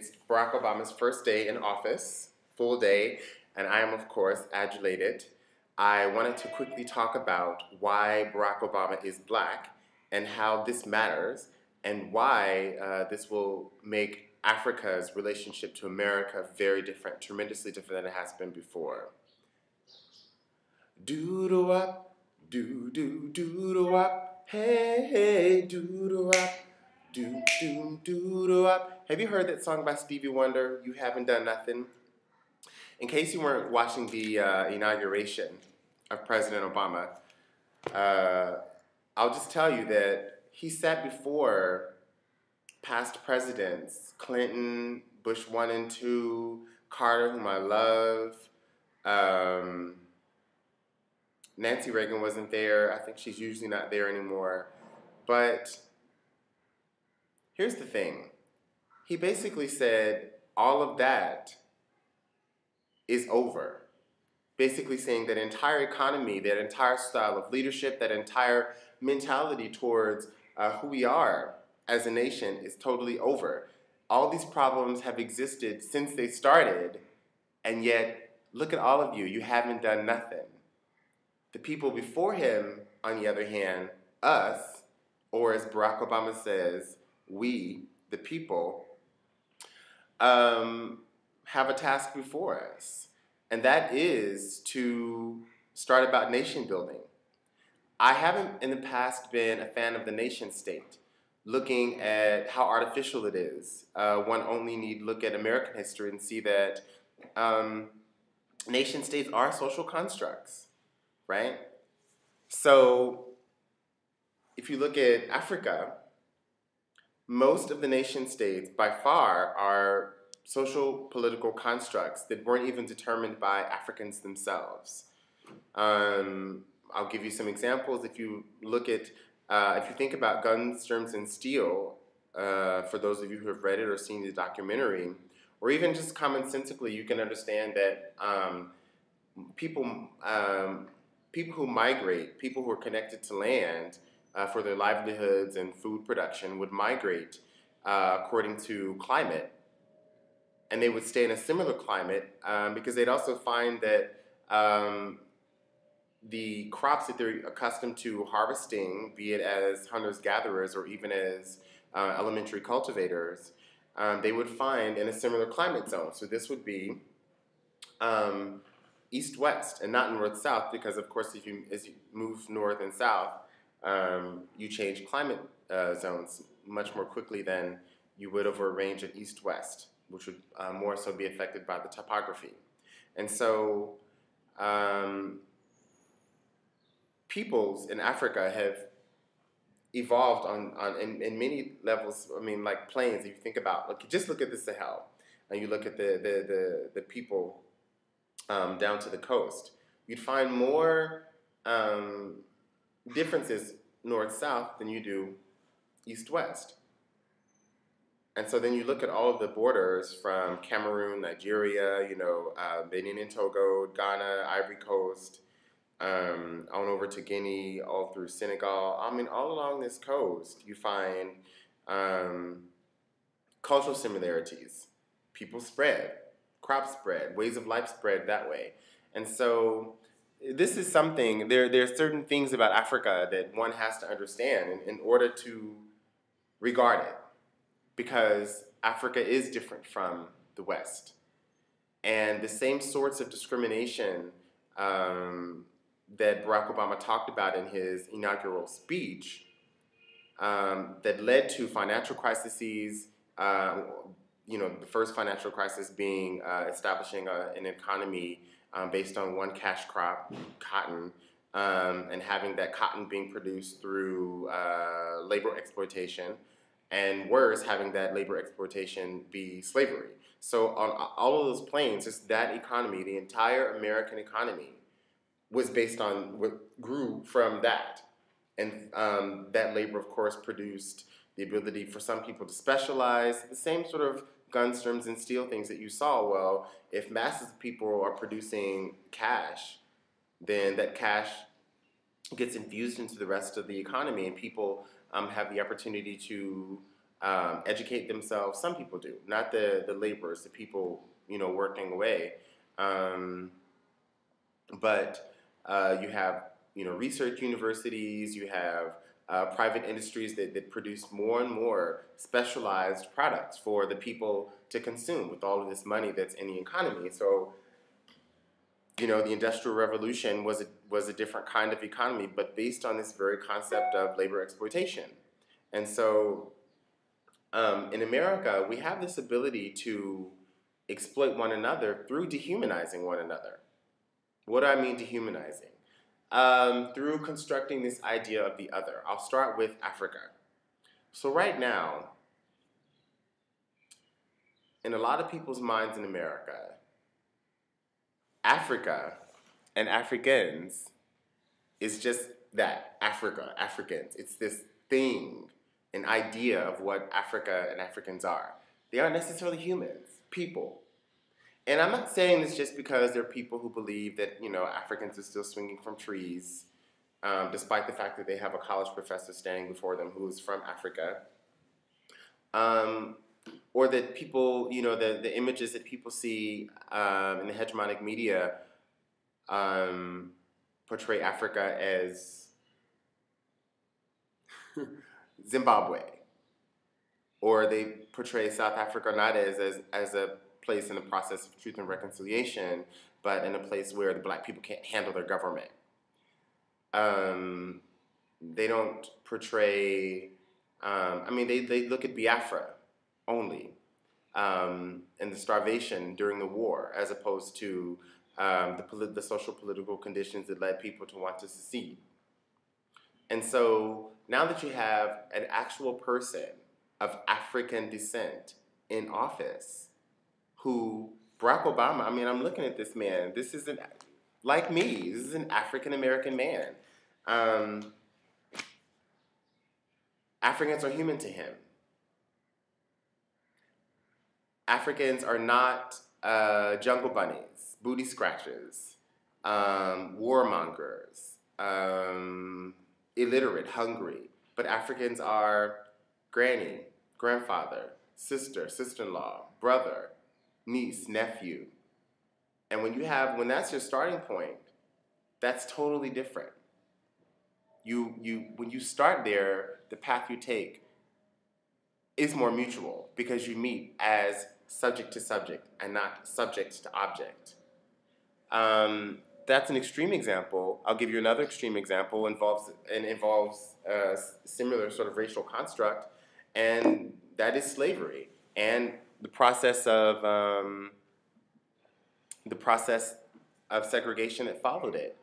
It's Barack Obama's first day in office, full day, and I am, of course, adulated. I wanted to quickly talk about why Barack Obama is black and how this matters and why this will make Africa's relationship to America very different, tremendously different than it has been before. Doo-doo-wop, doo-doo-doo-doo-wop, hey, hey, doo-doo-wop, doo-doo-doo-doo-wop. Have you heard that song by Stevie Wonder, You Haven't Done Nothing? In case you weren't watching the inauguration of President Obama, I'll just tell you that he sat before past presidents, Clinton, Bush 1 and 2, Carter, whom I love, Nancy Reagan wasn't there. I think she's usually not there anymore. But here's the thing. He basically said all of that is over. Basically saying that entire economy, that entire style of leadership, that entire mentality towards who we are as a nation is totally over. All these problems have existed since they started, and yet, look at all of you. You haven't done nothing. The people before him, on the other hand, us, or as Barack Obama says, we, the people, have a task before us. And that is to start about nation building. I haven't in the past been a fan of the nation state, looking at how artificial it is. One only need look at American history and see that nation states are social constructs. Right? So, if you look at Africa, most of the nation states, by far, are social political constructs that weren't even determined by Africans themselves. I'll give you some examples. If you look at, if you think about Guns, Germs, and Steel, for those of you who have read it or seen the documentary, or even just commonsensically, you can understand that people who migrate, people who are connected to land for their livelihoods and food production would migrate according to climate. And they would stay in a similar climate because they'd also find that the crops that they're accustomed to harvesting, be it as hunters-gatherers or even as elementary cultivators, they would find in a similar climate zone. So this would be east-west and not north-south because, of course, as you move north and south, you change climate zones much more quickly than you would over a range of east-west, which would more so be affected by the topography. And so peoples in Africa have evolved in many levels. I mean, like plains, if you think about, just look at the Sahel, and you look at the people down to the coast, you'd find more differences north-south than you do east-west. And so then you look at all of the borders from Cameroon, Nigeria, Benin and Togo, Ghana, Ivory Coast, on over to Guinea, all through Senegal. I mean, all along this coast, you find cultural similarities. People spread. Crops spread, ways of life spread that way. And so this is something, there are certain things about Africa that one has to understand in order to regard it, because Africa is different from the West. And the same sorts of discrimination that Barack Obama talked about in his inaugural speech that led to financial crises, the first financial crisis being establishing an economy based on one cash crop, cotton, and having that cotton being produced through labor exploitation, and worse, having that labor exploitation be slavery. So on all of those planes, just that economy, the entire American economy, was based on what grew from that. And that labor, of course, produced the ability for some people to specialize, the same sort of Guns, Germs, and Steel things that you saw. Well, if masses of people are producing cash, then that cash gets infused into the rest of the economy, and people have the opportunity to educate themselves. Some people do, not the laborers, the people, working away. But you have, research universities, you have private industries that produce more and more specialized products for the people to consume with all of this money that's in the economy. So, the Industrial Revolution was a different kind of economy, but based on this very concept of labor exploitation. And so in America, we have this ability to exploit one another through dehumanizing one another. What do I mean dehumanizing? Through constructing this idea of the other. I'll start with Africa. So right now, in a lot of people's minds in America, Africa and Africans is just that, Africa, Africans. It's this thing, an idea of what Africa and Africans are. They aren't necessarily humans, people. And I'm not saying this just because there are people who believe that, Africans are still swinging from trees, despite the fact that they have a college professor standing before them who is from Africa. Or that people, the images that people see in the hegemonic media portray Africa as Zimbabwe. Or they portray South Africa not as a place in the process of truth and reconciliation, but in a place where the black people can't handle their government. They don't portray, they look at Biafra only, and the starvation during the war, as opposed to the social political conditions that led people to want to secede. And so now that you have an actual person of African descent in office, who, Barack Obama, I'm looking at this man, this isn't, like me, this is an African-American man. Africans are human to him. Africans are not jungle bunnies, booty scratchers, warmongers, illiterate, hungry. But Africans are granny, grandfather, sister, sister-in-law, brother, niece, nephew. And when that's your starting point, that's totally different. When you start there, the path you take is more mutual because you meet as subject to subject and not subject to object. That's an extreme example. I'll give you another extreme example. Involves a similar sort of racial construct, and that is slavery and the process of segregation that followed it.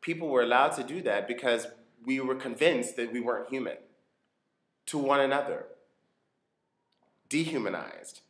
People were allowed to do that because we were convinced that we weren't human to one another, dehumanized.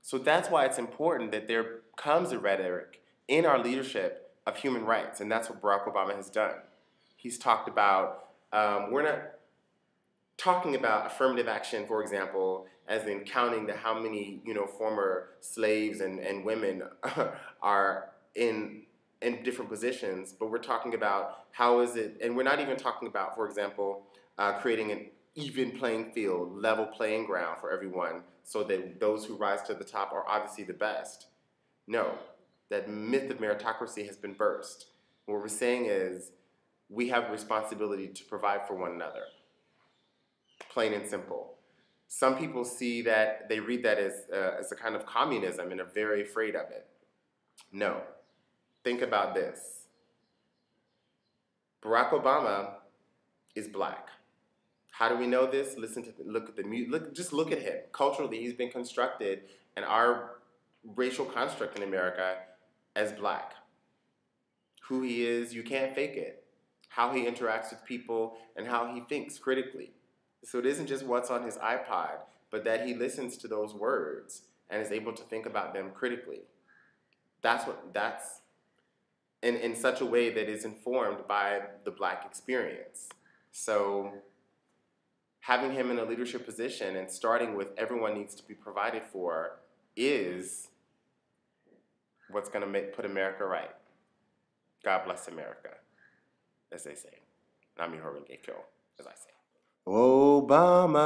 So that's why it's important that there comes a rhetoric in our leadership of human rights, and that's what Barack Obama has done. He's talked about, we're not talking about affirmative action, for example, as in counting how many former slaves and women are in different positions, but we're talking about how is it, and we're not even talking about, for example, creating an even playing field, level playing ground for everyone, so that those who rise to the top are obviously the best. No, that myth of meritocracy has been burst. What we're saying is we have a responsibility to provide for one another, plain and simple. Some people see that, they read that as a kind of communism and are very afraid of it. No. Think about this. Barack Obama is black. How do we know this? Just look at him. Culturally, he's been constructed in our racial construct in America as black. Who he is, you can't fake it. How he interacts with people and how he thinks critically. So it isn't just what's on his iPod, but that he listens to those words and is able to think about them critically. That's in such a way that is informed by the black experience. So having him in a leadership position and starting with everyone needs to be provided for is what's going to put America right. God bless America, as they say. And I'm your Gekyo, as I say. Obama.